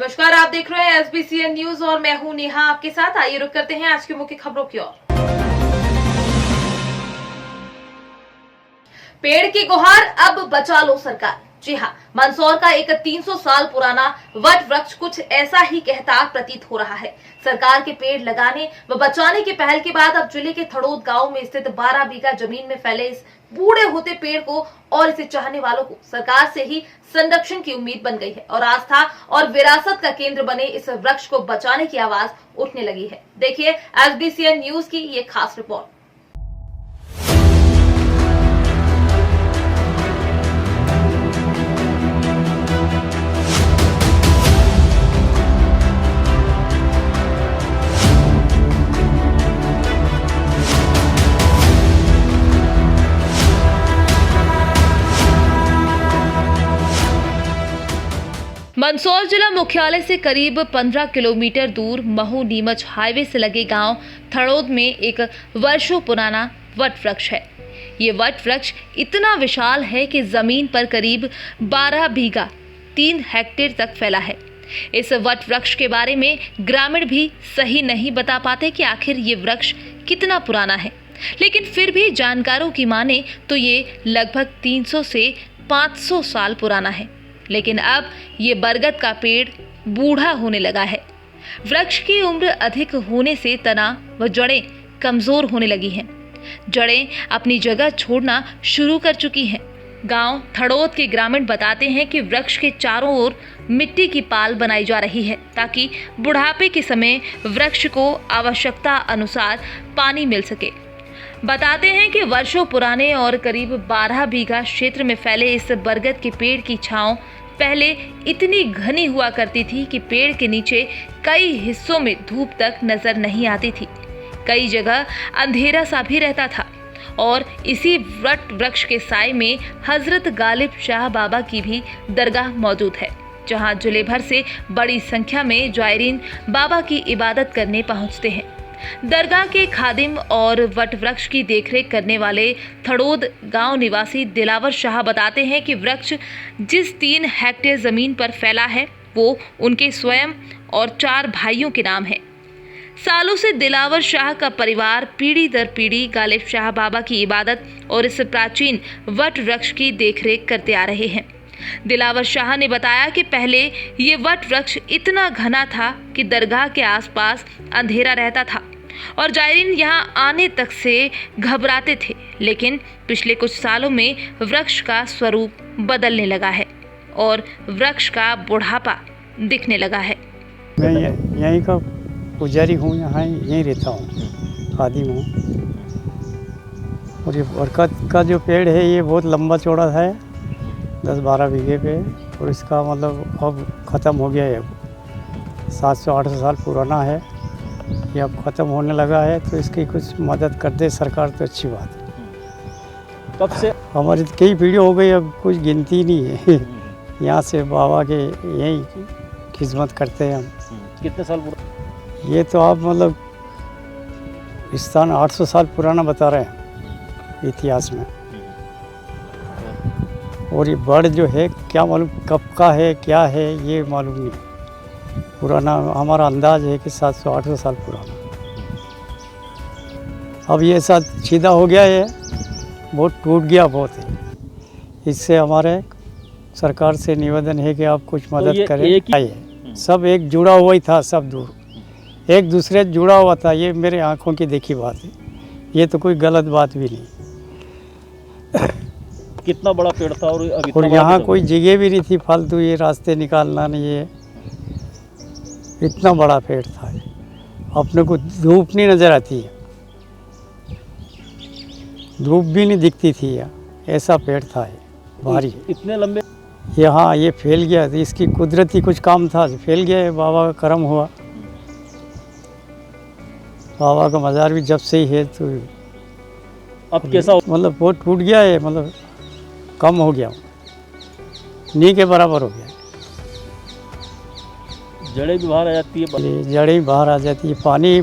नमस्कार, आप देख रहे हैं SBCN न्यूज और मैं हूं नेहा आपके साथ। आइए रुक करते हैं आज की मुख्य खबरों की ओर। पेड़ की गुहार, अब बचा लो सरकार। जी हां, मंदसौर का एक 300 साल पुराना वट वृक्ष कुछ ऐसा ही कहता प्रतीत हो रहा है। सरकार के पेड़ लगाने व बचाने की पहल के बाद अब जिले के थड़ोद गांव में स्थित 12 बीघा जमीन में फैले इस बूढ़े होते पेड़ को और इसे चाहने वालों को सरकार से ही संरक्षण की उम्मीद बन गई है और आस्था और विरासत का केंद्र बने इस वृक्ष को बचाने की आवाज उठने लगी है। देखिए SBCN न्यूज की ये खास रिपोर्ट। मंदसौर जिला मुख्यालय से करीब 15 किलोमीटर दूर महू नीमच हाईवे से लगे गांव थड़ोद में एक वर्षों पुराना वट वृक्ष है। ये वट वृक्ष इतना विशाल है कि जमीन पर करीब 12 बीघा 3 हेक्टेयर तक फैला है। इस वट वृक्ष के बारे में ग्रामीण भी सही नहीं बता पाते कि आखिर ये वृक्ष कितना पुराना है, लेकिन फिर भी जानकारों की माने तो ये लगभग 300 से 500 साल पुराना है। लेकिन अब ये बरगद का पेड़ बूढ़ा होने लगा है। वृक्ष की उम्र अधिक होने से तना व जड़ें कमजोर होने लगी हैं। जड़ें अपनी जगह छोड़ना शुरू कर चुकी हैं। गांव थड़ोद के ग्रामीण बताते हैं कि वृक्ष के चारों ओर मिट्टी की पाल बनाई जा रही है ताकि बुढ़ापे के समय वृक्ष को आवश्यकता अनुसार पानी मिल सके। बताते हैं कि वर्षों पुराने और करीब 12 बीघा क्षेत्र में फैले इस बरगद के पेड़ की छांव पहले इतनी घनी हुआ करती थी कि पेड़ के नीचे कई हिस्सों में धूप तक नजर नहीं आती थी। कई जगह अंधेरा सा भी रहता था और इसी वट वृक्ष के साए में हजरत गालिब शाह बाबा की भी दरगाह मौजूद है, जहां जिले भर से बड़ी संख्या में जायरीन बाबा की इबादत करने पहुंचते हैं। दरगाह के खादिम और वट वृक्ष की देखरेख करने वाले थड़ोद गांव निवासी दिलावर शाह बताते हैं कि वृक्ष जिस 3 हेक्टेयर जमीन पर फैला है वो उनके स्वयं और 4 भाइयों के नाम है। सालों से दिलावर शाह का परिवार पीढ़ी दर पीढ़ी गालिब शाह बाबा की इबादत और इस प्राचीन वट वृक्ष की देखरेख करते आ रहे हैं। दिलावर शाह ने बताया कि पहले ये वट वृक्ष इतना घना था कि दरगाह के आसपास अंधेरा रहता था और जायरीन यहाँ आने तक से घबराते थे, लेकिन पिछले कुछ सालों में वृक्ष का स्वरूप बदलने लगा है और वृक्ष का बुढ़ापा दिखने लगा है। मैं यहीं का पुजारी हूँ, यहाँ यहीं रहता हूँ, खादिम हूँ। और ये बरगद का जो पेड़ है ये बहुत लंबा चौड़ा है, 10-12 बीघे पे, और इसका मतलब अब ख़त्म हो गया है। 700-800 साल पुराना है, ये अब ख़त्म होने लगा है, तो इसकी कुछ मदद कर दे सरकार तो अच्छी बात है। कब से हमारी तो कई पीढ़ी हो गई, अब कुछ गिनती नहीं है। यहाँ से बाबा के यही खिदमत करते हैं हम। कितने साल पुराना? ये तो आप मतलब स्थान 800 साल पुराना बता रहे हैं इतिहास में। और ये बड़ जो है क्या मालूम कब का है क्या है ये मालूम नहीं। पुराना हमारा अंदाज है कि 700-800 साल पुराना। अब ये साथ सीधा हो गया है, बहुत टूट गया बहुत है। इससे हमारे सरकार से निवेदन है कि आप कुछ मदद करें। सब एक जुड़ा हुआ ही था, सब दूर एक दूसरे से जुड़ा हुआ था। ये मेरे आंखों की देखी बात है, ये तो कोई गलत बात भी नहीं। कितना बड़ा पेड़ था और यहाँ कोई जगह भी नहीं थी फालतू ये रास्ते निकालना नहीं है। इतना बड़ा पेड़ था, अपने को धूप नहीं नज़र आती है, धूप भी नहीं दिखती थी यहाँ, ऐसा पेड़ था ये भारी। इतने लंबे यहाँ ये फैल गया, इसकी कुदरती कुछ काम था, फैल गया है। बाबा का करम हुआ, बाबा का मज़ार भी जब से ही है, तो अब कैसा मतलब बहुत टूट गया है, मतलब कम हो गया, नी के बराबर हो गया। जड़ें भी बाहर आ जाती है, जड़ें भी बाहर आ जाती है। पानी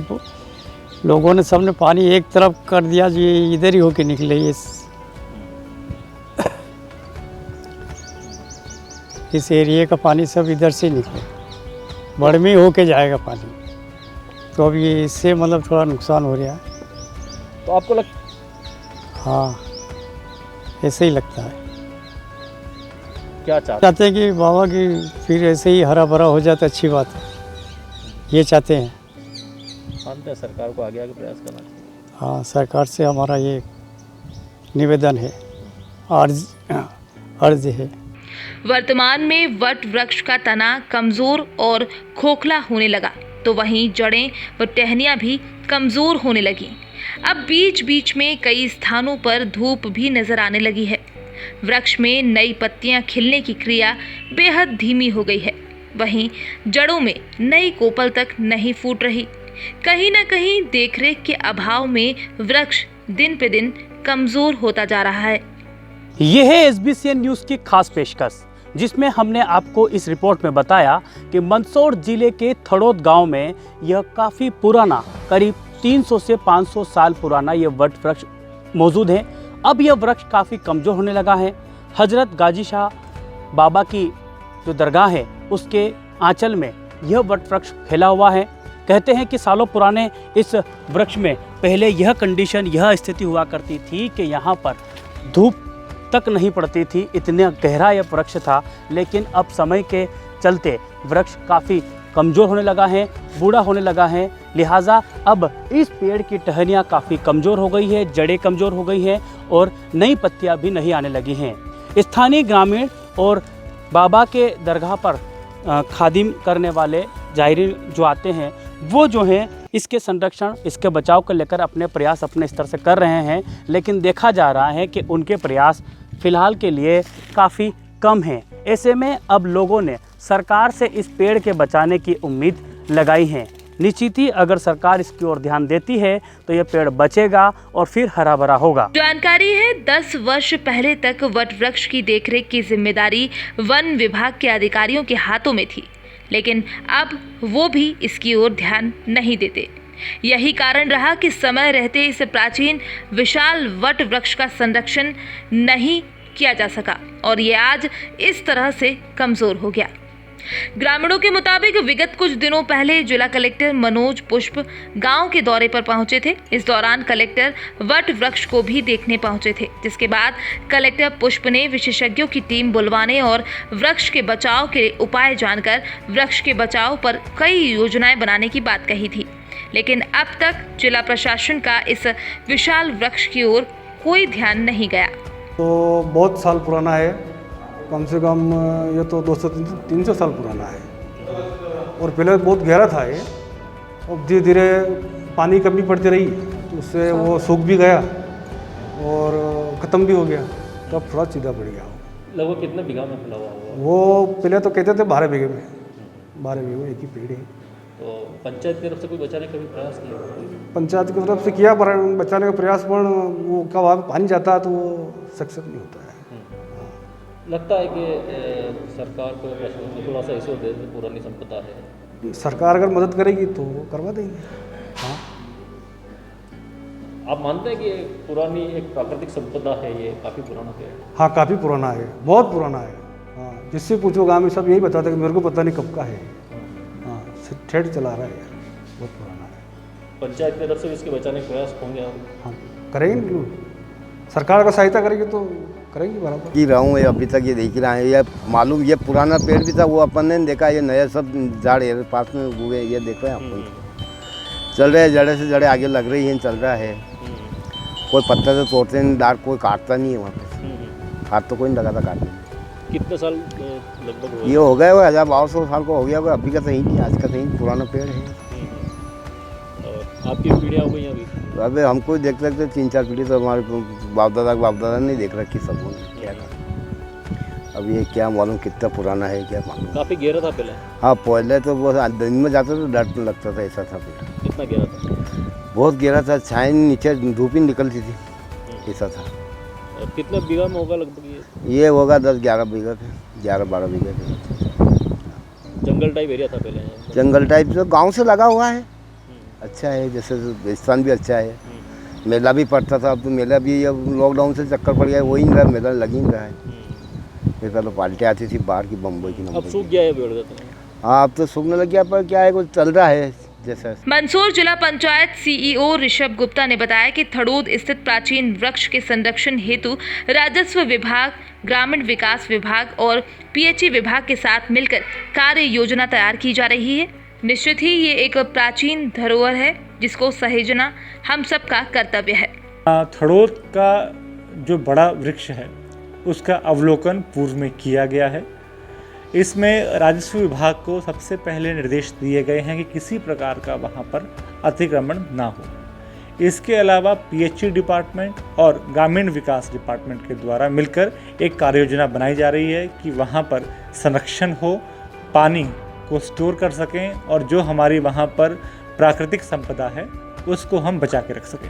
लोगों ने सबने पानी एक तरफ कर दिया, जो इधर ही होके निकले। इस एरिया का पानी सब इधर से निकले। बाढ़ में होके जाएगा पानी। तो अब ये इससे मतलब थोड़ा नुकसान हो रहा है। तो आपको हाँ, ऐसे ही लगता है। क्या चाहते चाहते हैं कि बाबा की फिर ऐसे ही हरा भरा हो जाए तो अच्छी बात है, ये चाहते हैं। हैं सरकार को आगे प्रयास करना चाहिए। हाँ, सरकार से हमारा ये निवेदन है, अर्ज है। वर्तमान में वट वृक्ष का तना कमजोर और खोखला होने लगा, तो वहीं जड़ें व टहनियां भी कमजोर होने लगी। अब बीच बीच में कई स्थानों पर धूप भी नजर आने लगी है। वृक्ष में नई पत्तियां खिलने की क्रिया बेहद धीमी हो गई है। वहीं जड़ों में नई कोपल तक नहीं फूट रही। कहीं न कहीं देखरेख के अभाव में वृक्ष दिन पे दिन कमजोर होता जा रहा है। ये है SBCN न्यूज़ की खास पेशकश, जिसमें हमने आपको इस रिपोर्ट में बताया कि मंदसौर जिले के थड़ौद गांव में यह काफ़ी पुराना, करीब 300 से 500 साल पुराना यह वट वृक्ष मौजूद है। अब यह वृक्ष काफ़ी कमज़ोर होने लगा है। हजरत गाजी शाह बाबा की जो दरगाह है उसके आंचल में यह वट वृक्ष फैला हुआ है। कहते हैं कि सालों पुराने इस वृक्ष में पहले यह कंडीशन, यह स्थिति हुआ करती थी कि यहाँ पर धूप तक नहीं पड़ती थी, इतना गहरा यह वृक्ष था। लेकिन अब समय के चलते वृक्ष काफ़ी कमज़ोर होने लगा है, बूढ़ा होने लगा है। लिहाजा अब इस पेड़ की टहनियाँ काफ़ी कमज़ोर हो गई है, जड़ें कमज़ोर हो गई हैं और नई पत्तियाँ भी नहीं आने लगी हैं। स्थानीय ग्रामीण और बाबा के दरगाह पर खादिम करने वाले जायरीन जो आते हैं, वो जो हैं इसके संरक्षण, इसके बचाव को लेकर अपने प्रयास अपने स्तर से कर रहे हैं। लेकिन देखा जा रहा है कि उनके प्रयास फ़िलहाल के लिए काफ़ी कम हैं। ऐसे में अब लोगों ने सरकार से इस पेड़ के बचाने की उम्मीद लगाई है। निश्चित ही अगर सरकार इसकी ओर ध्यान देती है तो यह पेड़ बचेगा और फिर हरा भरा होगा। जानकारी है 10 वर्ष पहले तक वट वृक्ष की देखरेख की जिम्मेदारी वन विभाग के अधिकारियों के हाथों में थी, लेकिन अब वो भी इसकी ओर ध्यान नहीं देते। यही कारण रहा कि समय रहते इस प्राचीन विशाल वट वृक्ष का संरक्षण नहीं किया जा सका और ये आज इस तरह से कमजोर हो गया। ग्रामीणों के मुताबिक विगत कुछ दिनों पहले जिला कलेक्टर मनोज पुष्प गांव के दौरे पर पहुंचे थे। इस दौरान कलेक्टर वट वृक्ष को भी देखने पहुंचे थे, जिसके बाद कलेक्टर पुष्प ने विशेषज्ञों की टीम बुलवाने और वृक्ष के बचाव के उपाय जानकर वृक्ष के बचाव पर कई योजनाएं बनाने की बात कही थी। लेकिन अब तक जिला प्रशासन का इस विशाल वृक्ष की ओर कोई ध्यान नहीं गया। तो बहुत साल पुराना है, कम से कम ये तो 200-300 साल पुराना है और पहले बहुत गहरा था ये। अब धीरे धीरे पानी कमी पड़ती रही तो उससे वो सूख भी गया और ख़त्म भी हो गया, तो अब थोड़ा सीधा पड़ गया। लगभग कितने बीघा में फैला हुआ होगा? वो पहले तो कहते थे 12 बीघे में, 12 बीघे में एक ही पेड़ है। तो पंचायत की तरफ से कोई बचाने का भी प्रयास किया? पंचायत की तरफ से किया पर बचाने का प्रयास, पर वो कब वहाँ पानी जाता है तो वो सक्सेस नहीं होता है। लगता है कि सरकार को थोड़ा सा इशू दे, पुरानी संपदा है, सरकार अगर मदद करेगी तो वो करवा देंगे। हाँ, आप मानते हैं कि पुरानी एक प्राकृतिक संपदा है, ये काफ़ी पुराना है? हाँ, काफ़ी पुराना है, बहुत पुराना है। हाँ, जिससे पूछो गाँव में सब यही बताते हैं कि मेरे को पता नहीं कब का है। हाँ, ठेठ चला रहा है, बहुत पुराना है। पंचायत की तरफ से इसके बचाने के प्रयास होंगे? हाँ, करेंगे, सरकार का सहायता करेगी तो करेंगे बराबर। की रहा हूँ ये अभी तक ये देख ही रहा है। ये मालूम ये पुराना पेड़ भी था, वो अपन ने देखा, ये नया सब झाड़ है पास में उगे, ये देख रहे हैं अपन। चल रहे हैं, जड़े से जड़े आगे लग रही हैं, चल रहा है। कोई पत्थर से तोड़ते नहीं, डार कोई काटता नहीं है वहाँ पे, हाथ तो कोई नहीं लगा था काटने। कितने साल लगभग ये हो गए वो 1200 साल को हो गया, वो अभी का सही नहीं, आज का सही पुराना पेड़ है। आपकी पीढ़ियाँ हो गई अभी? अबे हमको देख सकते 3-4 पीढ़ी तो हमारे बाप दादा नहीं देख रखी सबको क्या था। अब ये क्या मालूम कितना पुराना है, क्या मालूम। काफ़ी गहरा था पहले? हाँ, पहले तो वो दिन में जाते तो डर लगता था, ऐसा था पेड़। कितना गहरा था? बहुत गहरा था, छाया नीचे धूप ही निकलती थी, ऐसा था। और कितना बीघा में होगा लगभग ये होगा 10-11 बीघा के, 11-12 बीघा के। जंगल टाइप एरिया था पहले? जंगल टाइप तो गाँव से लगा हुआ है, अच्छा है, जैसे स्थान भी अच्छा है। मेला भी पड़ता था, अब तो मेला भी अब लॉकडाउन से चक्कर पड़ गया, वही नहीं रहा, मेला लग ही नहीं रहा है। मेला तो पार्टी आती थी बाहर की, बम्बई की। अब सूख गया है पेड़? हाँ अब तो सूखने लग गया, पर क्या है कुछ चल रहा है जैसा। मंदसौर जिला पंचायत सीईओ ऋषभ गुप्ता ने बताया कि थड़ोद स्थित प्राचीन वृक्ष के संरक्षण हेतु राजस्व विभाग, ग्रामीण विकास विभाग और पीएचई विभाग के साथ मिलकर कार्य योजना तैयार की जा रही है। निश्चित ही ये एक प्राचीन धरोहर है जिसको सहेजना हम सबका कर्तव्य है। थड़ोद का जो बड़ा वृक्ष है उसका अवलोकन पूर्व में किया गया है। इसमें राजस्व विभाग को सबसे पहले निर्देश दिए गए हैं कि किसी प्रकार का वहाँ पर अतिक्रमण ना हो। इसके अलावा पीएचई डिपार्टमेंट और ग्रामीण विकास डिपार्टमेंट के द्वारा मिलकर एक कार्य योजना बनाई जा रही है कि वहाँ पर संरक्षण हो, पानी को स्टोर कर सकें और जो हमारी वहाँ पर प्राकृतिक संपदा है उसको हम बचा के रख सकें।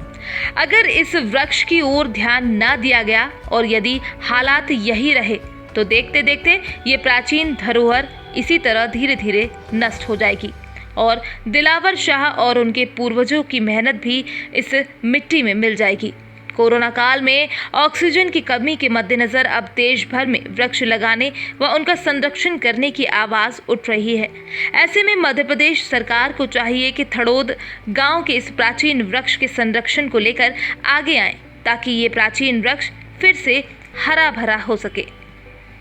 अगर इस वृक्ष की ओर ध्यान न दिया गया और यदि हालात यही रहे तो देखते देखते ये प्राचीन धरोहर इसी तरह धीरे धीरे नष्ट हो जाएगी और दिलावर शाह और उनके पूर्वजों की मेहनत भी इस मिट्टी में मिल जाएगी। कोरोना काल में ऑक्सीजन की कमी के मद्देनजर अब देश भर में वृक्ष लगाने व उनका संरक्षण करने की आवाज उठ रही है। ऐसे में मध्य प्रदेश सरकार को चाहिए कि थड़ोद गांव के इस प्राचीन वृक्ष के संरक्षण को लेकर आगे आए ताकि ये प्राचीन वृक्ष फिर से हरा भरा हो सके।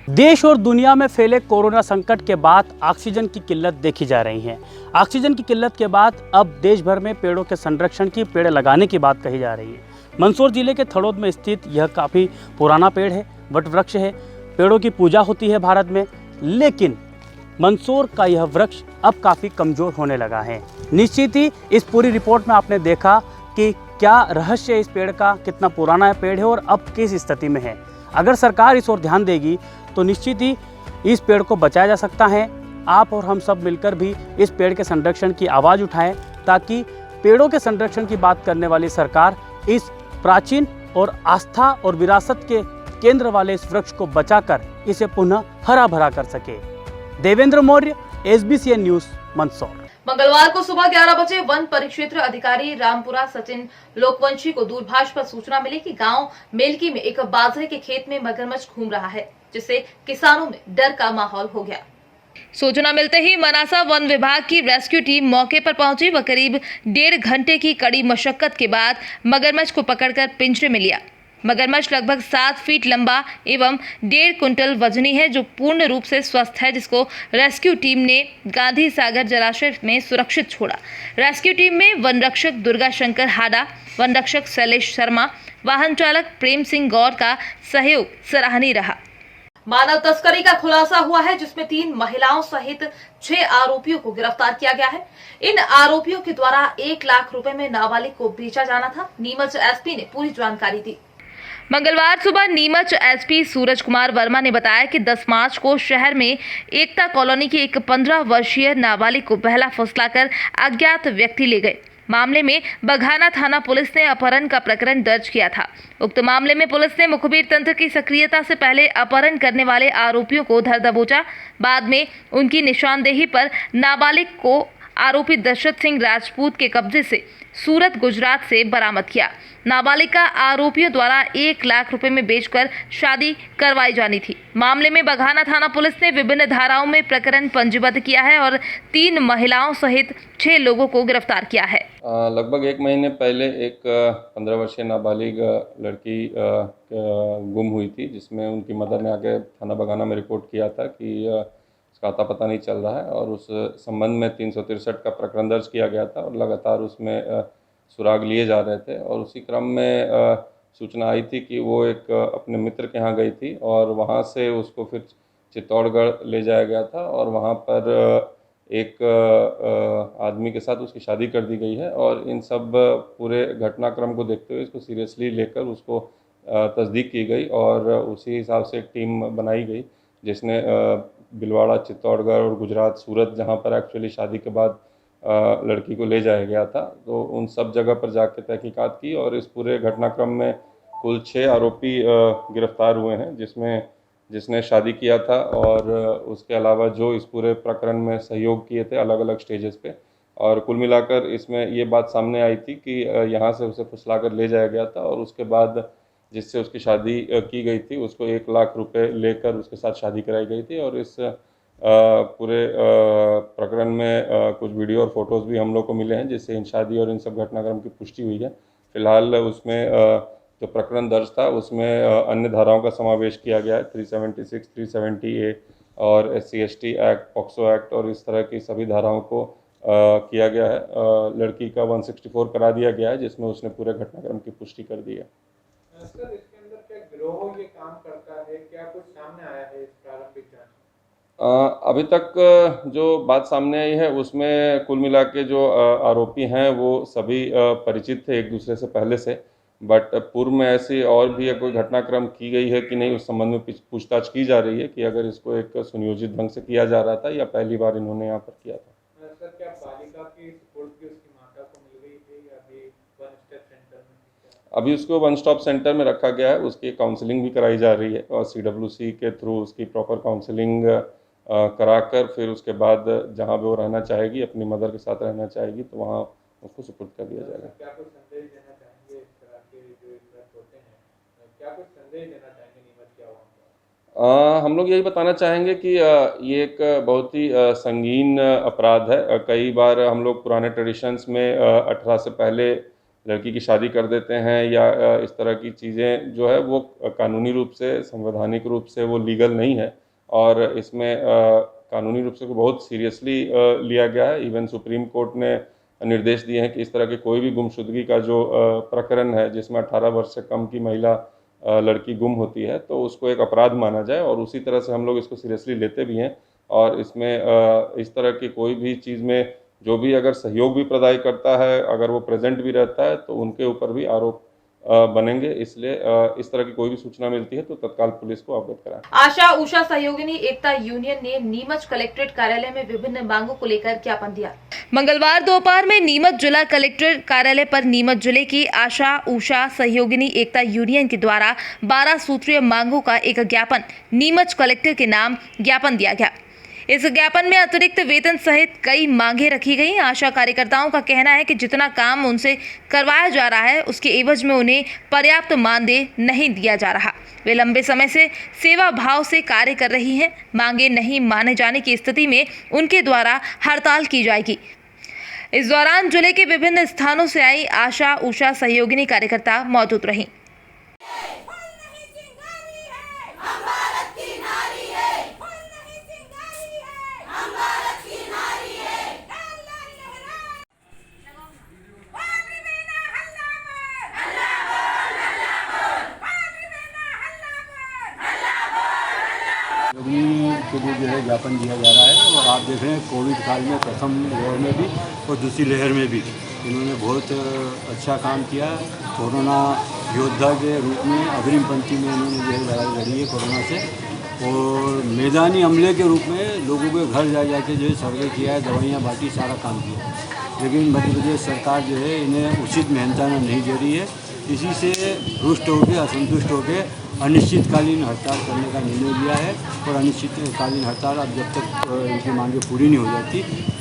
देश और दुनिया में फैले कोरोना संकट के बाद ऑक्सीजन की किल्लत देखी जा रही है। ऑक्सीजन की किल्लत के बाद अब देश भर में पेड़ों के संरक्षण की, पेड़ लगाने की बात कही जा रही है। मंदसौर जिले के थड़ोद में स्थित यह काफ़ी पुराना पेड़ है, वट वृक्ष है। पेड़ों की पूजा होती है भारत में, लेकिन मंदसौर का यह वृक्ष अब काफ़ी कमज़ोर होने लगा है। निश्चित ही इस पूरी रिपोर्ट में आपने देखा कि क्या रहस्य है इस पेड़ का, कितना पुराना पेड़ है और अब किस स्थिति में है। अगर सरकार इस ओर ध्यान देगी तो निश्चित ही इस पेड़ को बचाया जा सकता है। आप और हम सब मिलकर भी इस पेड़ के संरक्षण की आवाज़ उठाएं ताकि पेड़ों के संरक्षण की बात करने वाली सरकार इस प्राचीन और आस्था और विरासत के केंद्र वाले इस वृक्ष को बचाकर इसे पुनः हरा भरा कर सके। Devendra Maurya, SBCN news, Mandsaur. मंगलवार को सुबह 11 बजे वन परिक्षेत्र अधिकारी रामपुरा सचिन लोकवंशी को दूरभाष पर सूचना मिली कि गांव मेलकी में एक बाजरे के खेत में मगरमच्छ घूम रहा है, जिससे किसानों में डर का माहौल हो गया। सूचना मिलते ही मनासा वन विभाग की रेस्क्यू टीम मौके पर पहुंची व करीब 1.5 घंटे की कड़ी मशक्कत के बाद मगरमच्छ को पकड़कर पिंजरे में लिया। मगरमच्छ लगभग 7 फीट लंबा एवं 1.5 कुंटल वजनी है, जो पूर्ण रूप से स्वस्थ है, जिसको रेस्क्यू टीम ने गांधी सागर जलाशय में सुरक्षित छोड़ा। रेस्क्यू टीम में वन रक्षक दुर्गा शंकर हाडा, वन रक्षक शैलेश शर्मा, वाहन चालक प्रेम सिंह गौर का सहयोग सराहनीय रहा। मानव तस्करी का खुलासा हुआ है, जिसमें 3 महिलाओं सहित 6 आरोपियों को गिरफ्तार किया गया है। इन आरोपियों के द्वारा 1 लाख रुपए में नाबालिग को बेचा जाना था। नीमच एसपी ने पूरी जानकारी दी। मंगलवार सुबह नीमच एसपी सूरज कुमार वर्मा ने बताया कि 10 मार्च को शहर में एकता कॉलोनी की एक 15 वर्षीय नाबालिग को बहला फुसलाकर अज्ञात व्यक्ति ले गए। मामले में बघाना थाना पुलिस ने अपहरण का प्रकरण दर्ज किया था। उक्त मामले में पुलिस ने मुखबिर तंत्र की सक्रियता से पहले अपहरण करने वाले आरोपियों को धर दबोचा। बाद में उनकी निशानदेही पर नाबालिग को आरोपी दशरथ सिंह राजपूत के कब्जे से सूरत, गुजरात से बरामद किया। नाबालिग का आरोपियों द्वारा 1 लाख रुपए में बेचकर शादी करवाई जानी थी। मामले में बघाना थाना पुलिस ने विभिन्न धाराओं में प्रकरण पंजीबद्ध किया है और 3 महिलाओं सहित 6 लोगों को गिरफ्तार किया है। लगभग 1 महीने पहले एक 15 वर्षीय नाबालिग लड़की गुम हुई थी, जिसमें उनकी मदर ने आके थाना बघाना में रिपोर्ट किया था कि उसका अता पता नहीं चल रहा है और उस संबंध में 363 का प्रकरण दर्ज किया गया था और लगातार उसमें सुराग लिए जा रहे थे। और उसी क्रम में सूचना आई थी कि वो एक अपने मित्र के यहाँ गई थी और वहाँ से उसको फिर चित्तौड़गढ़ ले जाया गया था और वहाँ पर एक आदमी के साथ उसकी शादी कर दी गई है। और इन सब पूरे घटनाक्रम को देखते हुए इसको सीरियसली लेकर उसको तस्दीक की गई और उसी हिसाब से एक टीम बनाई गई, जिसने भिलवाड़ा, चित्तौड़गढ़ और गुजरात, सूरत, जहाँ पर एक्चुअली शादी के बाद लड़की को ले जाया गया था, तो उन सब जगह पर जाकर तहकीकात की और इस पूरे घटनाक्रम में कुल 6 आरोपी गिरफ्तार हुए हैं, जिसने शादी किया था और उसके अलावा जो इस पूरे प्रकरण में सहयोग किए थे अलग अलग स्टेजेस पे। और कुल मिलाकर इसमें ये बात सामने आई थी कि यहाँ से उसे फुसलाकर ले जाया गया था और उसके बाद जिससे उसकी शादी की गई थी उसको 1 लाख रुपए लेकर उसके साथ शादी कराई गई थी। और इस पूरे प्रकरण में कुछ वीडियो और फोटोज़ भी हम लोग को मिले हैं, जिससे इन शादी और इन सब घटनाक्रम की पुष्टि हुई है। फिलहाल उसमें जो प्रकरण दर्ज था उसमें अन्य धाराओं का समावेश किया गया है, 376, 370A और SC/ST एक्ट, पॉक्सो एक्ट और इस तरह की सभी धाराओं को किया गया है। लड़की का 164 करा दिया गया है, जिसमें उसने पूरे घटनाक्रम की पुष्टि कर दी है। सर, इसके अंदर क्या गिरोह ये काम करता है, क्या कुछ सामने आया है इस प्रारंभिक जांच? अभी तक जो बात सामने आई है उसमें कुल मिला के जो आरोपी हैं वो सभी परिचित थे एक दूसरे से पहले से, बट पूर्व में ऐसी और भी कोई घटनाक्रम की गई है कि नहीं, उस संबंध में पूछताछ की जा रही है कि अगर इसको एक सुनियोजित ढंग से किया जा रहा था या पहली बार इन्होंने यहाँ पर किया था। सर, क्या बालिका की सपोर्ट भी उसकी माता को मिल गई थी या अभी वन स्टेप सेंटर में? अभी उसको वन स्टॉप सेंटर में रखा गया है, उसकी काउंसलिंग भी कराई जा रही है और CWC के थ्रू उसकी प्रॉपर काउंसलिंग कराकर फिर उसके बाद जहाँ भी वो रहना चाहेगी, अपनी मदर के साथ रहना चाहेगी, तो वहाँ उसको सुपुर्द कर दिया जाएगा। क्या कुछ संदेश देना चाहेंगे इस तरह के जो इवेंट होते हैं, क्या कुछ संदेश देना चाहेंगे नीमच के आवाम को? हम लोग यही बताना चाहेंगे कि ये एक बहुत ही संगीन अपराध है। कई बार हम लोग पुराने ट्रेडिशंस में 18 से पहले लड़की की शादी कर देते हैं या इस तरह की चीज़ें जो है वो कानूनी रूप से, संवैधानिक रूप से वो लीगल नहीं है और इसमें कानूनी रूप से बहुत सीरियसली लिया गया है। इवन सुप्रीम कोर्ट ने निर्देश दिए हैं कि इस तरह के कोई भी गुमशुदगी का जो प्रकरण है जिसमें 18 वर्ष से कम की महिला लड़की गुम होती है तो उसको एक अपराध माना जाए, और उसी तरह से हम लोग इसको सीरियसली लेते भी हैं। और इसमें इस तरह की कोई भी चीज़ में जो भी अगर सहयोग भी प्रदान करता है, अगर वो प्रेजेंट भी रहता है, तो उनके ऊपर भी आरोप बनेंगे। इसलिए इस तरह की कोई भी सूचना मिलती है तो तत्काल पुलिस को अवगत कराएं। आशा उषा सहयोगिनी एकता यूनियन ने नीमच कलेक्ट्रेट कार्यालय में विभिन्न मांगों को लेकर ज्ञापन दिया। मंगलवार दोपहर में नीमच जिला कलेक्ट्रेट कार्यालय पर नीमच जिले की आशा उषा सहयोगिनी एकता यूनियन के द्वारा 12 सूत्रीय मांगों का एक ज्ञापन नीमच कलेक्टर के नाम ज्ञापन दिया गया। इस ज्ञापन में अतिरिक्त वेतन सहित कई मांगे रखी गई। आशा कार्यकर्ताओं का कहना है कि जितना काम उनसे करवाया जा रहा है उसके एवज में उन्हें पर्याप्त मानदेय नहीं दिया जा रहा। वे लंबे समय से सेवा भाव से कार्य कर रही हैं। मांगे नहीं माने जाने की स्थिति में उनके द्वारा हड़ताल की जाएगी। इस दौरान जिले के विभिन्न स्थानों से आई आशा उषा सहयोगिनी कार्यकर्ता मौजूद रहीं। के लिए जो है ज्ञापन दिया जा रहा है। और आप देख रहे हैं कोविड काल में प्रथम लहर में भी और दूसरी लहर में भी इन्होंने बहुत अच्छा काम किया। कोरोना योद्धा के रूप में अग्रिम पंक्ति में इन्होंने जो है लड़ाई लड़ी है कोरोना से, और मैदानी अमले के रूप में लोगों के घर जा जाके जो है सर्वे किया है, दवाइयाँ बांटी, सारा काम किया। लेकिन मध्य प्रदेश सरकार जो है इन्हें उचित मेहनताना नहीं दे रही है। इसी से रुष्ट होकर, असंतुष्ट होकर अनिश्चितकालीन हड़ताल करने का निर्णय लिया है। और अनिश्चितकालीन हड़ताल अब जब तक इनकी मांगें पूरी नहीं हो जाती,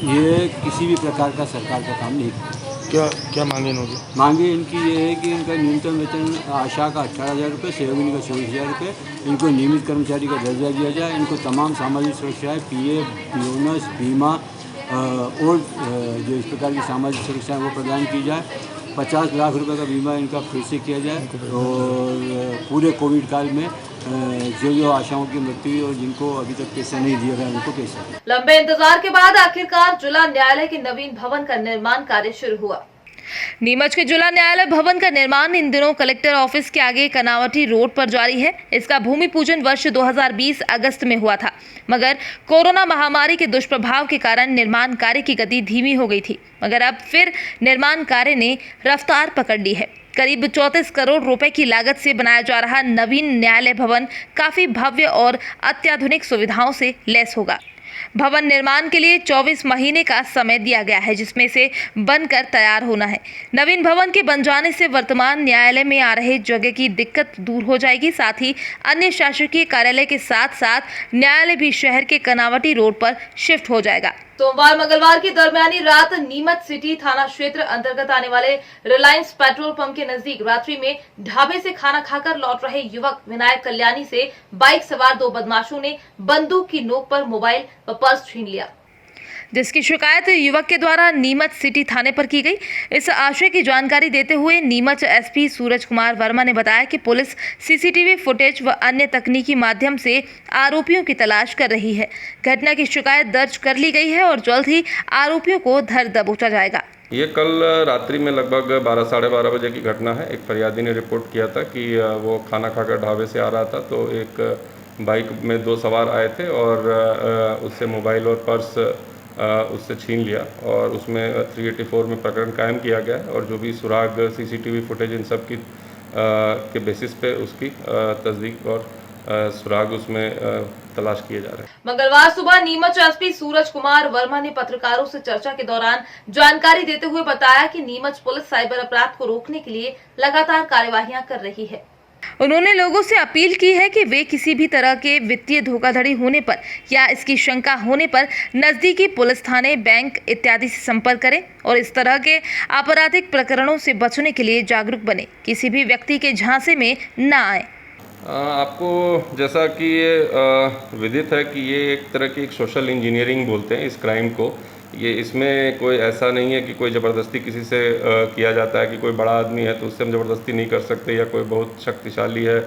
ये किसी भी प्रकार का सरकार का काम नहीं करता। क्या मांगे इनकी? मांगे इनकी ये है कि इनका न्यूनतम वेतन आशा का 18,000 रुपये, सहयोगिनी का 24,000 रुपये, इनको नियमित कर्मचारी का दर्जा दिया जाए, इनको तमाम सामाजिक सुरक्षाएँ, PF, बोनस, बीमा और जो इस प्रकार की सामाजिक सुरक्षाएँ वो प्रदान की जाए। 50 लाख रुपए का बीमा इनका फिर से किया जाए। और पूरे कोविड काल में जो आशाओं की मृत्यु हुई और जिनको अभी तक पैसा नहीं दिया गया उनको पैसा। लंबे इंतजार के बाद आखिरकार जिला न्यायालय के नवीन भवन का निर्माण कार्य शुरू हुआ। नीमच के जिला न्यायालय भवन का निर्माण इन दिनों कलेक्टर ऑफिस के आगे कनावटी रोड पर जारी है। इसका भूमि पूजन वर्ष 2020 अगस्त में हुआ था, मगर कोरोना महामारी के दुष्प्रभाव के कारण निर्माण कार्य की गति धीमी हो गई थी। मगर अब फिर निर्माण कार्य ने रफ्तार पकड़ ली है। करीब 34 करोड़ रुपए की लागत से बनाया जा रहा नवीन न्यायालय भवन काफी भव्य और अत्याधुनिक सुविधाओं से लैस होगा। भवन निर्माण के लिए 24 महीने का समय दिया गया है, जिसमें से बनकर तैयार होना है। नवीन भवन के बन जाने से वर्तमान न्यायालय में आ रहे जगह की दिक्कत दूर हो जाएगी। साथ ही अन्य शासकीय कार्यालय के साथ साथ न्यायालय भी शहर के कनावटी रोड पर शिफ्ट हो जाएगा। सोमवार मंगलवार की दरमियानी रात नीमच सिटी थाना क्षेत्र अंतर्गत आने वाले रिलायंस पेट्रोल पंप के नजदीक रात्रि में ढाबे से खाना खाकर लौट रहे युवक विनायक कल्याणी से बाइक सवार 2 बदमाशों ने बंदूक की नोक पर मोबाइल व पर्स छीन लिया, जिसकी शिकायत युवक के द्वारा नीमच सिटी थाने पर की गई। इस आशय की जानकारी देते हुए नीमच एसपी सूरज कुमार वर्मा ने बताया कि पुलिस सीसीटीवी फुटेज व अन्य तकनीकी माध्यम से आरोपियों की तलाश कर रही है। घटना की शिकायत दर्ज कर ली गई है और जल्द ही आरोपियों को धर दबोचा जाएगा। ये कल रात्रि में लगभग 12 साढ़े 12 बजे की घटना है। एक फरियादी ने रिपोर्ट किया था कि वो खाना खाकर ढाबे से आ रहा था, तो एक बाइक में 2 सवार आए थे और उससे मोबाइल और पर्स उससे छीन लिया और उसमें 384 में प्रकरण कायम किया गया और जो भी सुराग सीसीटीवी फुटेज इन सब की के बेसिस पे उसकी तस्दीक और सुराग उसमें तलाश किए जा रहे हैं। मंगलवार सुबह नीमच एसपी सूरज कुमार वर्मा ने पत्रकारों से चर्चा के दौरान जानकारी देते हुए बताया कि नीमच पुलिस साइबर अपराध को रोकने के लिए लगातार कार्यवाहियां कर रही है। उन्होंने लोगों से अपील की है कि वे किसी भी तरह के वित्तीय धोखाधड़ी होने पर या इसकी शंका होने पर नजदीकी पुलिस थाने, बैंक इत्यादि से संपर्क करें और इस तरह के आपराधिक प्रकरणों से बचने के लिए जागरूक बने, किसी भी व्यक्ति के झांसे में न आए। आपको जैसा कि ये विदित है कि ये एक तरह की एक सोशल इंजीनियरिंग बोलते हैं इस क्राइम को। ये इसमें कोई ऐसा नहीं है कि कोई ज़बरदस्ती किसी से किया जाता है कि कोई बड़ा आदमी है तो उससे हम ज़बरदस्ती नहीं कर सकते, या कोई बहुत शक्तिशाली है,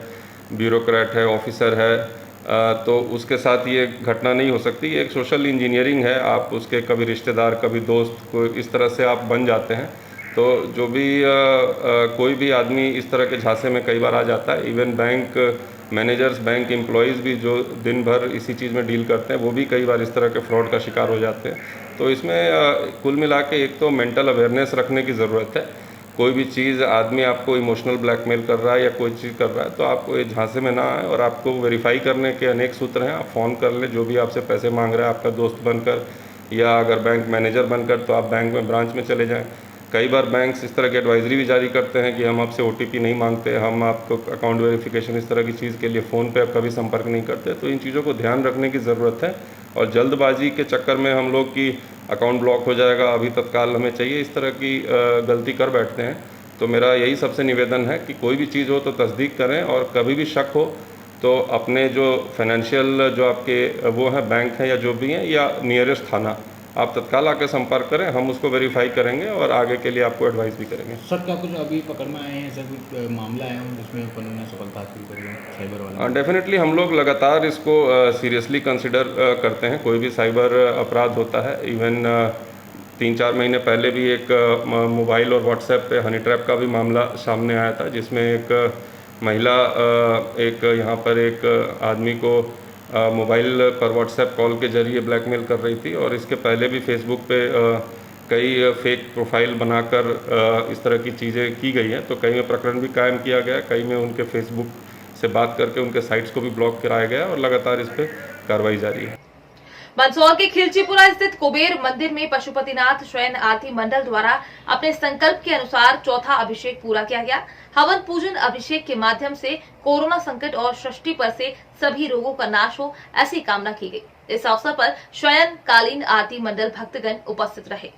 ब्यूरोक्रेट है, ऑफिसर है, तो उसके साथ ये घटना नहीं हो सकती। ये एक सोशल इंजीनियरिंग है। आप उसके कभी रिश्तेदार, कभी दोस्त, कोई इस तरह से आप बन जाते हैं। तो जो भी कोई भी आदमी इस तरह के झांसे में कई बार आ जाता है। Even bank managers, bank employees भी जो दिन भर इसी चीज़ में डील करते हैं, वो भी कई बार इस तरह के फ्रॉड का शिकार हो जाते हैं। तो इसमें कुल मिला के एक तो मेंटल अवेयरनेस रखने की ज़रूरत है। कोई भी चीज़ आदमी आपको इमोशनल ब्लैकमेल कर रहा है या कोई चीज़ कर रहा है तो आपको ये झांसे में ना आए, और आपको वेरीफाई करने के अनेक सूत्र हैं। आप फ़ोन कर लें, जो भी आपसे पैसे मांग रहा है आपका दोस्त बनकर या अगर बैंक मैनेजर बनकर, तो आप बैंक में ब्रांच में चले जाएँ। कई बार बैंक्स इस तरह की एडवाइजरी भी जारी करते हैं कि हम आपसे OTP नहीं मांगते, हम आपको अकाउंट वेरिफिकेशन इस तरह की चीज़ के लिए फ़ोन पे आप कभी संपर्क नहीं करते। तो इन चीज़ों को ध्यान रखने की ज़रूरत है और जल्दबाजी के चक्कर में हम लोग की अकाउंट ब्लॉक हो जाएगा, अभी तत्काल हमें चाहिए, इस तरह की गलती कर बैठते हैं। तो मेरा यही सबसे निवेदन है कि कोई भी चीज़ हो तो तस्दीक करें, और कभी भी शक हो तो अपने जो फाइनेंशियल जो आपके वो हैं बैंक हैं या जो भी हैं, या नियरेस्ट थाना, आप तत्काल आकर संपर्क करें, हम उसको वेरीफाई करेंगे और आगे के लिए आपको एडवाइस भी करेंगे। सर, क्या कुछ अभी पकड़ में आए हैं, सर कुछ मामला है जिसमें अपन ने सफलता हासिल करी है साइबर वाले? डेफिनेटली हम लोग लगातार इसको सीरियसली कंसिडर करते हैं। कोई भी साइबर अपराध होता है। इवन 3-4 महीने पहले भी एक मोबाइल और व्हाट्सएप पे हनी ट्रैप का भी मामला सामने आया था, जिसमें एक महिला एक यहाँ पर एक आदमी को मोबाइल पर व्हाट्सएप कॉल के जरिए ब्लैकमेल कर रही थी, और इसके पहले भी फेसबुक पे कई फेक प्रोफाइल बनाकर इस तरह की चीज़ें की गई हैं। तो कई में प्रकरण भी कायम किया गया, कई में उनके फेसबुक से बात करके उनके साइट्स को भी ब्लॉक कराया गया और लगातार इस पर कार्रवाई जारी है। मंदसौर के खिलचीपुरा स्थित कुबेर मंदिर में पशुपतिनाथ शयन आरती मंडल द्वारा अपने संकल्प के अनुसार चौथा अभिषेक पूरा किया गया। हवन पूजन अभिषेक के माध्यम से कोरोना संकट और सृष्टि पर से सभी रोगों का नाश हो, ऐसी कामना की गई। इस अवसर पर शयन कालीन आरती मंडल भक्तगण उपस्थित रहे।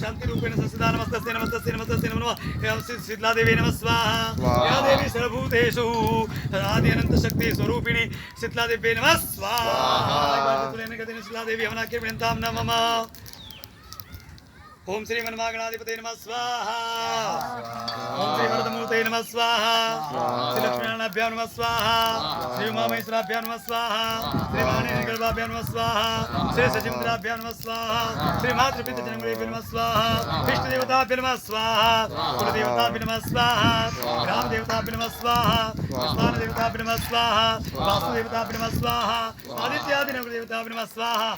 शांति रूपेण संस्थिता नमस्तस्यै नमस्तस्यै नमस्तस्यै नमः शीतला देवी नमः स्वाहा या देवी सर्वभूतेषु आदि अनंत शक्ति स्वरूपिणी शीतला देवी नमः स्वाहा शीतला देवी हवना किरण्ताम नमः। ओम श्री मनमागणाधिपते नमः स्वाहा ओम श्री वरदमूर्ते नमः स्वाहा श्री लक्ष्मीनारायणाभ्यां नमः स्वाहा श्री उमामहेश्वराभ्यां नमः स्वाहा श्री वाणीगर्भाभ्यां नमः स्वाहा श्री सचिन्द्राभ्यां नमः स्वाहा श्री मातृपितृजनमेभ्यो नमः स्वाहा इष्ट देवताभ्यो नमः स्वाहा कुलदेवताभ्यो नमः स्वाहा ग्राम देवताभ्यो नमः स्वाहा स्थान देवताभ्यो नमः स्वाहा वास्तु देवताभ्यो नमः स्वाहा आदित्यादि देवताभ्यो नमः स्वाहा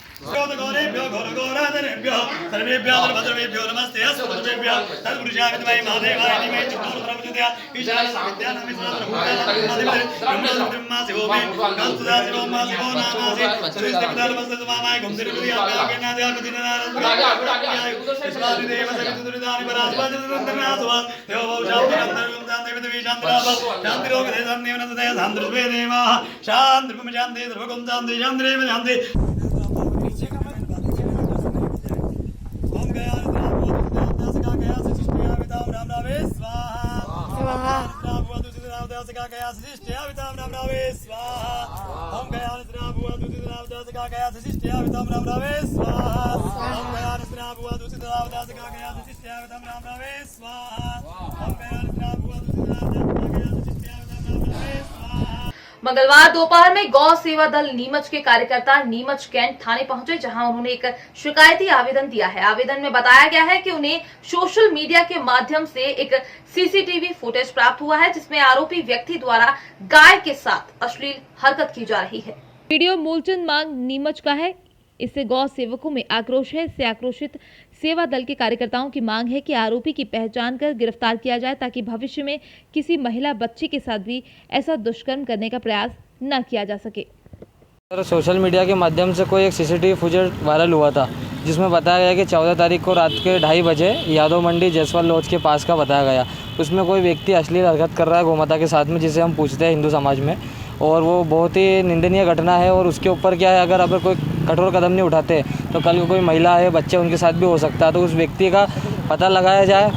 गौरेभ्यो घोरघोराधनेभ्यो सर्वेभ्यो सर्वेभ्यो नमस्ते सर्वेभ्यो तत्पुरुषाय विद्महे महादेवाय धीमहि तन्नो प्रचोदयात् ईशानस्य विद्यानामि ब्रह्मा शिवो मे गंसुदा शिवो मा शिवो नामासि सर्वस्य नमस्ते सुमामाय गुंदिरुदिया ज्ञानाद्या कुदिनारायण देव सवितुर्दानि परास्वादितंतनासवा देवो शांतिरंतरं शांतिविदवि शांतिराव शांतिरोग देवनेव नतदय शांतिर्वे देवा शांतिर्भूमि शांति सर्वगुण शांति शांतिरेव शांति ओम गया दस का गया सृष्टिया विदाम राम रावे स्वाहा स्वाहा दस का गया सृष्टिया विदाम राम रावे स्वाहा ओम गया दस का गया सृष्टिया विदाम राम रावे स्वाहा ओम गया दस का गया सृष्टिया विदाम राम रावे स्वाहा ओम गया दस का गया सृष्टिया विदाम रावे स्वाहा। मंगलवार दोपहर में गौ सेवा दल नीमच के कार्यकर्ता नीमच कैंट थाने पहुंचे, जहां उन्होंने एक शिकायती आवेदन दिया है। आवेदन में बताया गया है कि उन्हें सोशल मीडिया के माध्यम से एक सीसीटीवी फुटेज प्राप्त हुआ है, जिसमें आरोपी व्यक्ति द्वारा गाय के साथ अश्लील हरकत की जा रही है। वीडियो मूलचंद मांग नीमच का है। इससे गौ सेवकों में आक्रोश है। इससे आक्रोशित सेवा दल के कार्यकर्ताओं की मांग है कि आरोपी की पहचान कर गिरफ्तार किया जाए, ताकि भविष्य में किसी महिला बच्ची के साथ भी ऐसा दुष्कर्म करने का प्रयास न किया जा सके। सोशल मीडिया के माध्यम से कोई एक सीसीटीवी फुटेज वायरल हुआ था, जिसमें बताया गया कि 14 तारीख को रात के 2:30 बजे यादव मंडी जयसवाल लॉज के पास का बताया गया। उसमें कोई व्यक्ति अश्लील हरकत कर रहा है गौमाता के साथ में, जिसे हम पूछते हैं हिंदू समाज में, और वो बहुत ही निंदनीय घटना है। और उसके ऊपर क्या है, अगर कोई कठोर कदम नहीं उठाते तो कल को कोई महिला है, बच्चे, उनके साथ भी हो सकता है। तो उस व्यक्ति का पता लगाया जाए।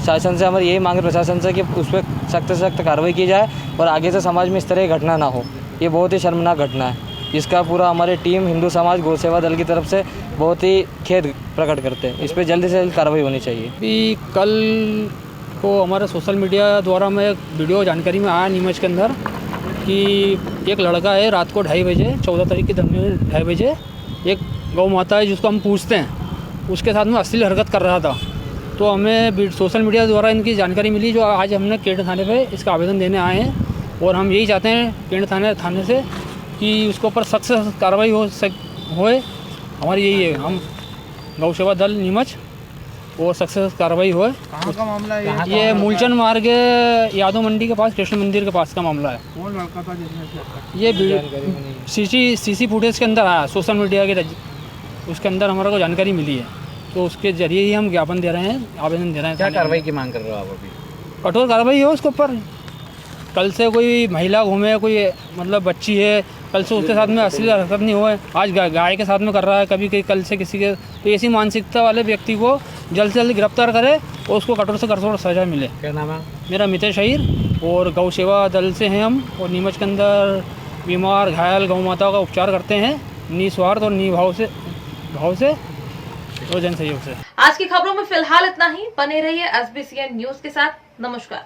शासन से हमारी यही मांग है, प्रशासन से, कि उस पर सख्त से सख्त कार्रवाई की जाए और आगे से समाज में इस तरह की घटना ना हो। ये बहुत ही शर्मनाक घटना है, जिसका पूरा हमारे टीम हिंदू समाज गौ सेवा दल की तरफ से बहुत ही खेद प्रकट करते हैं। इस पर जल्दी से जल्द कार्रवाई होनी चाहिए। अभी कल को हमारे सोशल मीडिया द्वारा में एक वीडियो जानकारी में आया नीमच के अंदर कि एक लड़का है, रात को 2:30 बजे 14 तारीख के दिन में 2:30 बजे एक गौ माता है जिसको हम पूछते हैं, उसके साथ में अश्लील हरकत कर रहा था। तो हमें सोशल मीडिया द्वारा इनकी जानकारी मिली, जो आज हमने केंट थाने पे इसका आवेदन देने आए हैं। और हम यही चाहते हैं केंट थाने से कि उसके ऊपर सख्त से कार्रवाई होए। हमारी यही है, हम गौ सेवा दल नीमच और सख्त से कार्रवाई होए। कहाँ का मामला है ये मूलचंद मार्ग यादव मंडी के पास कृष्ण मंदिर के पास का मामला है। कौन लड़का था जिसने ये सीसी फुटेज के अंदर आया, सोशल मीडिया के उसके अंदर हमारे को जानकारी मिली है। तो उसके जरिए ही हम ज्ञापन दे रहे हैं, आवेदन दे रहे हैं। क्या कार्रवाई की मांग कर रहे हो आप अभी? कठोर कार्रवाई हो उसके ऊपर। कल से कोई महिला घूमे, कोई मतलब बच्ची है, कल से उसके साथ में अश्लील हरकत नहीं हुए। आज गाय के साथ में कर रहा है, कभी कल से किसी के। तो ऐसी मानसिकता वाले व्यक्ति को जल्द से जल्द गिरफ्तार करे और उसको कठोर से कठोर सजा मिले। क्या नाम है? मेरा मितेश अहीर और गौ सेवा दल से हैं हम, और नीमच के अंदर बीमार घायल गौ माताओं का उपचार करते हैं निस्वार्थ और निभाव से और जन सहयोग से। आज की खबरों में फिलहाल इतना ही। बने रहिए SBCN न्यूज के साथ। नमस्कार।